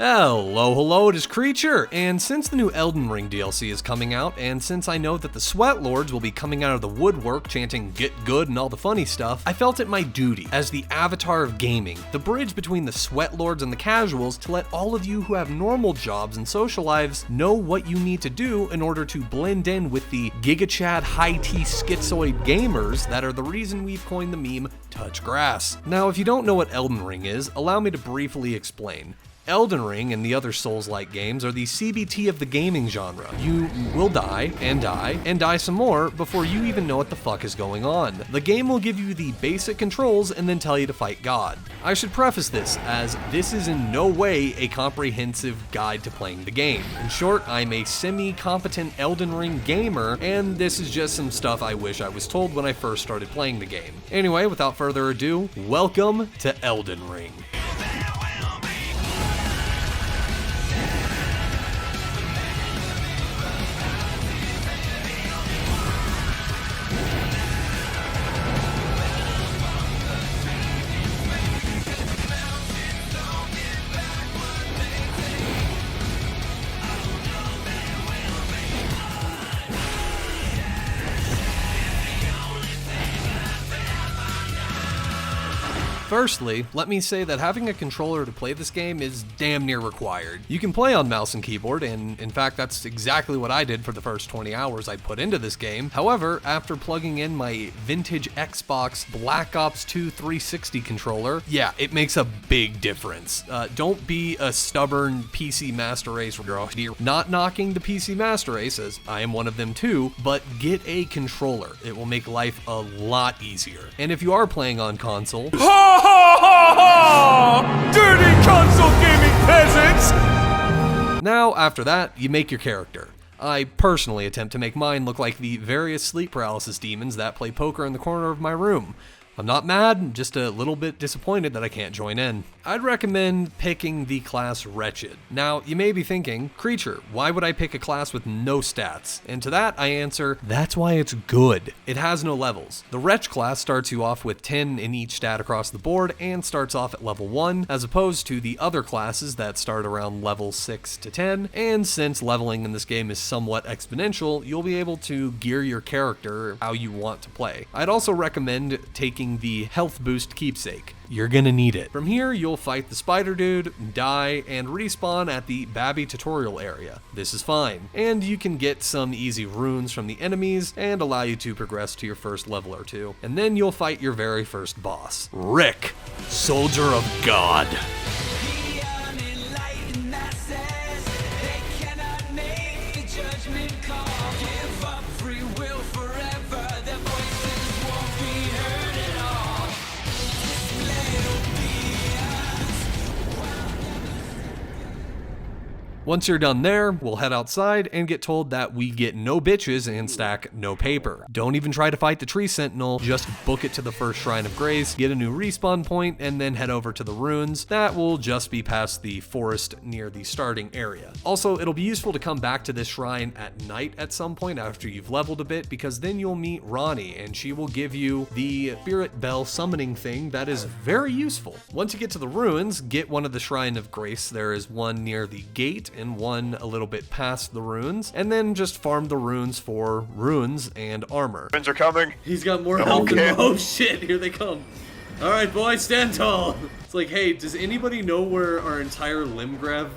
Hello, it is Creature, and since the new Elden Ring DLC is coming out, and since I know that the Sweat Lords will be coming out of the woodwork chanting "get good" and all the funny stuff, I felt it my duty, as the avatar of gaming, the bridge between the Sweat Lords and the casuals, to let all of you who have normal jobs and social lives know what you need to do in order to blend in with the GigaChad high-tea schizoid gamers that are the reason we've coined the meme "touch grass." Now, if you don't know what Elden Ring is, allow me to briefly explain. Elden Ring and the other Souls-like games are the CBT of the gaming genre. You will die, and die some more before you even know what the fuck is going on. The game will give you the basic controls and then tell you to fight God. I should preface this, as this is in no way a comprehensive guide to playing the game. In short, I'm a semi-competent Elden Ring gamer, and this is just some stuff I wish I was told when I first started playing the game. Anyway, without further ado, welcome to Elden Ring. Firstly, let me say that having a controller to play this game is damn near required. You can play on mouse and keyboard, and in fact that's exactly what I did for the first 20 hours I put into this game. However, after plugging in my vintage Xbox Black Ops 2 360 controller, yeah, it makes a big difference. Don't be a stubborn PC Master Race girl here. Not knocking the PC Master Race, as I am one of them too, but get a controller. It will make life a lot easier. And if you are playing on console, dirty console gaming peasants! Now, after that, you make your character. I personally attempt to make mine look like the various sleep paralysis demons that play poker in the corner of my room. I'm not mad, I'm just a little bit disappointed that I can't join in. I'd recommend picking the class Wretched. Now, you may be thinking, Creature, why would I pick a class with no stats? And to that, I answer, that's why it's good. It has no levels. The Wretch class starts you off with 10 in each stat across the board and starts off at level 1, as opposed to the other classes that start around level 6 to 10, and since leveling in this game is somewhat exponential, you'll be able to gear your character how you want to play. I'd also recommend taking the health boost keepsake. You're gonna need it. From here, you'll fight the spider dude, die, and respawn at the Babby tutorial area. This is fine, and you can get some easy runes from the enemies and allow you to progress to your first level or two. And then you'll fight your very first boss, Rick, Soldier of God. Once you're done there, we'll head outside and get told that we get no bitches and stack no paper. Don't even try to fight the tree sentinel, just book it to the first Shrine of Grace, get a new respawn point, and then head over to the ruins. That will just be past the forest near the starting area. Also, it'll be useful to come back to this shrine at night at some point after you've leveled a bit, because then you'll meet Ronnie, and she will give you the Spirit Bell summoning thing that is very useful. Once you get to the ruins, get one of the Shrine of Grace. There is one near the gate, and one a little bit past the runes, and then just farm the runes for runes and armor. Friends are coming. He's got more health than oh shit, here they come. Alright boys, stand tall. It's like, hey, does anybody know where our entire limb grab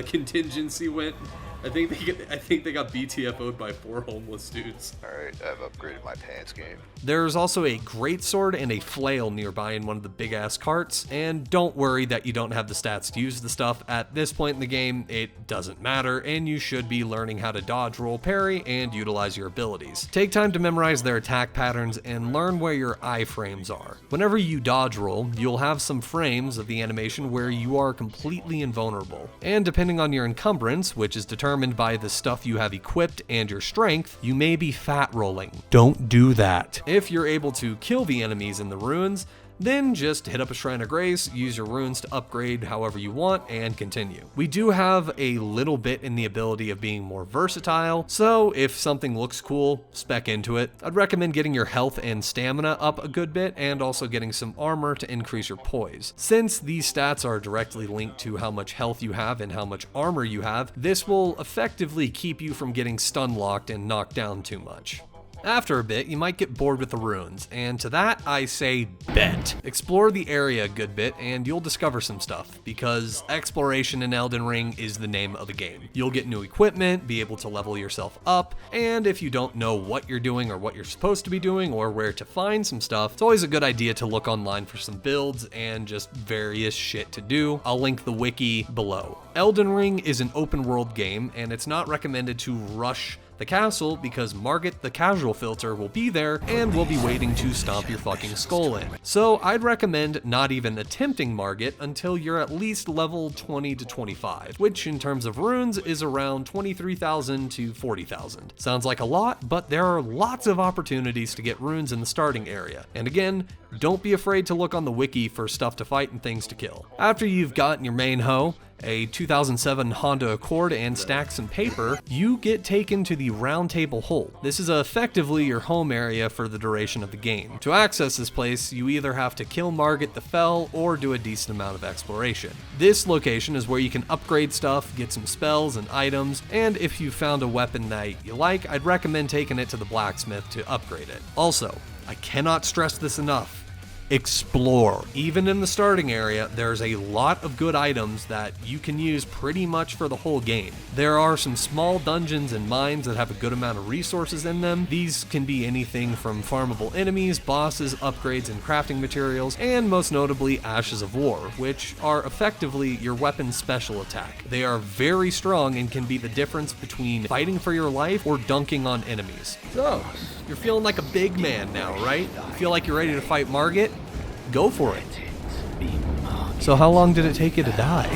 contingency went? I think they got BTFO'd by 4 homeless dudes. Alright, I've upgraded my pants game. There's also a greatsword and a flail nearby in one of the big ass carts, and don't worry that you don't have the stats to use the stuff. At this point in the game, it doesn't matter, and you should be learning how to dodge, roll, parry, and utilize your abilities. Take time to memorize their attack patterns and learn where your iframes are. Whenever you dodge roll, you'll have some frames of the animation where you are completely invulnerable, and depending on your encumbrance, which is determined by the stuff you have equipped and your strength, you may be fat rolling. Don't do that. If you're able to kill the enemies in the ruins, Then just hit up a Shrine of Grace, use your runes to upgrade however you want, and continue. We do have a little bit in the ability of being more versatile, so if something looks cool, spec into it. I'd recommend getting your health and stamina up a good bit, and also getting some armor to increase your poise. Since these stats are directly linked to how much health you have and how much armor you have, this will effectively keep you from getting stun locked and knocked down too much. After a bit, you might get bored with the runes, and to that I say bet. Explore the area a good bit and you'll discover some stuff, because exploration in Elden Ring is the name of the game. You'll get new equipment, be able to level yourself up, and if you don't know what you're doing or what you're supposed to be doing or where to find some stuff, it's always a good idea to look online for some builds and just various shit to do. I'll link the wiki below. Elden Ring is an open world game, and it's not recommended to rush the castle because Margit the casual filter will be there and will be waiting to stomp your fucking skull in. So I'd recommend not even attempting Margit until you're at least level 20 to 25, which in terms of runes is around 23,000 to 40,000. Sounds like a lot, but there are lots of opportunities to get runes in the starting area. And again, don't be afraid to look on the wiki for stuff to fight and things to kill. After you've gotten your main hoe, a 2007 Honda Accord, and stacks some paper, you get taken to the Round Table Hole. This is effectively your home area for the duration of the game. To access this place, you either have to kill Margit the Fell or do a decent amount of exploration. This location is where you can upgrade stuff, get some spells and items, and if you found a weapon that you like, I'd recommend taking it to the blacksmith to upgrade it. Also, I cannot stress this enough. Explore. Even in the starting area, there's a lot of good items that you can use pretty much for the whole game. There are some small dungeons and mines that have a good amount of resources in them. These can be anything from farmable enemies, bosses, upgrades, and crafting materials, and most notably Ashes of War, which are effectively your weapon's special attack. They are very strong and can be the difference between fighting for your life or dunking on enemies. So, you're feeling like a big man now, right? You feel like you're ready to fight Margit? Go for it. So how long did it take you to die?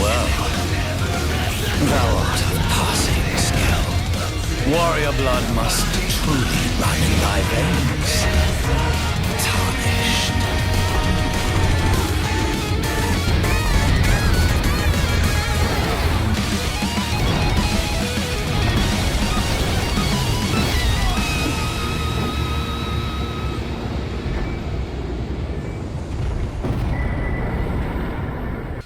Well, thou art of passing skill. Warrior blood must truly run in thy veins. Tarnished.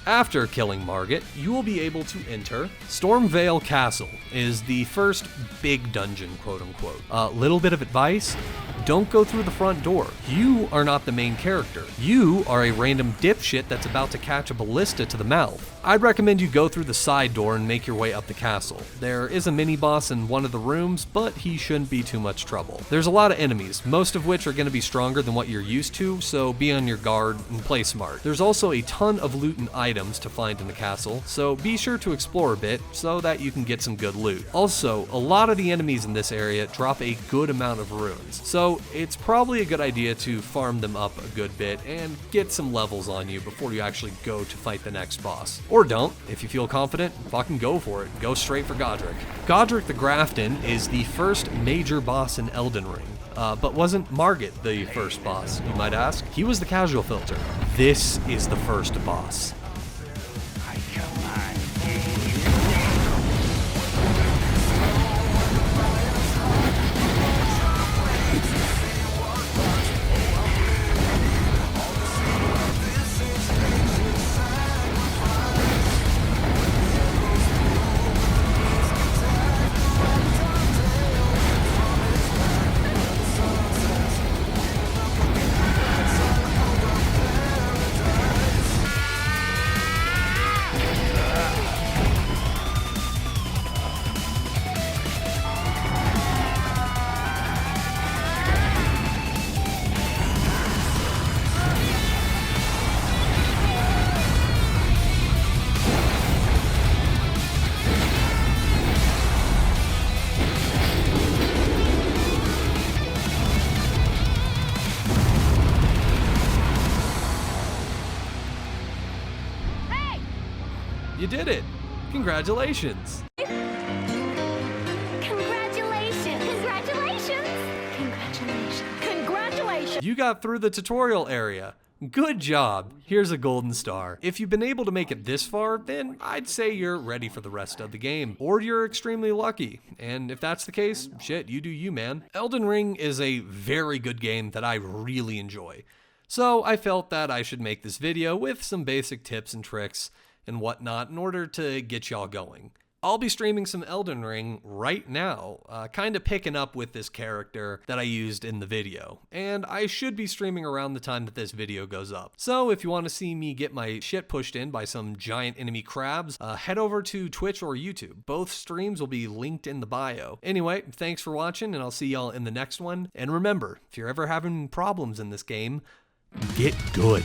After killing Margit, you will be able to enter StormV Castle, is the first big dungeon, quote unquote. Little bit of advice, don't go through the front door. You are not the main character. You are a random dipshit that's about to catch a ballista to the mouth. I'd recommend you go through the side door and make your way up the castle. There is a mini boss in one of the rooms, but he shouldn't be too much trouble. There's a lot of enemies, most of which are going to be stronger than what you're used to, so be on your guard and play smart. There's also a ton of loot and items to find in the castle, so be sure to explore a bit so that you can get some good loot. Also, a lot of the enemies in this area drop a good amount of runes, so it's probably a good idea to farm them up a good bit and get some levels on you before you actually go to fight the next boss. Or don't. If you feel confident, fucking go for it. Go straight for Godrick. Godrick the Grafton is the first major boss in Elden Ring. But wasn't Margit the first boss, you might ask? He was the casual filter. This is the first boss. did it! Congratulations! Congratulations! You got through the tutorial area. Good job. Here's a golden star. If you've been able to make it this far, then I'd say you're ready for the rest of the game. Or you're extremely lucky. And if that's the case, shit, you do you, man. Elden Ring is a very good game that I really enjoy. So I felt that I should make this video with some basic tips and tricks and whatnot in order to get y'all going. I'll be streaming some Elden Ring right now, kind of picking up with this character that I used in the video, and I should be streaming around the time that this video goes up. So if you want to see me get my shit pushed in by some giant enemy crabs, head over to Twitch or YouTube. Both streams will be linked in the bio. Anyway, thanks for watching, and I'll see y'all in the next one. And remember, if you're ever having problems in this game, get good.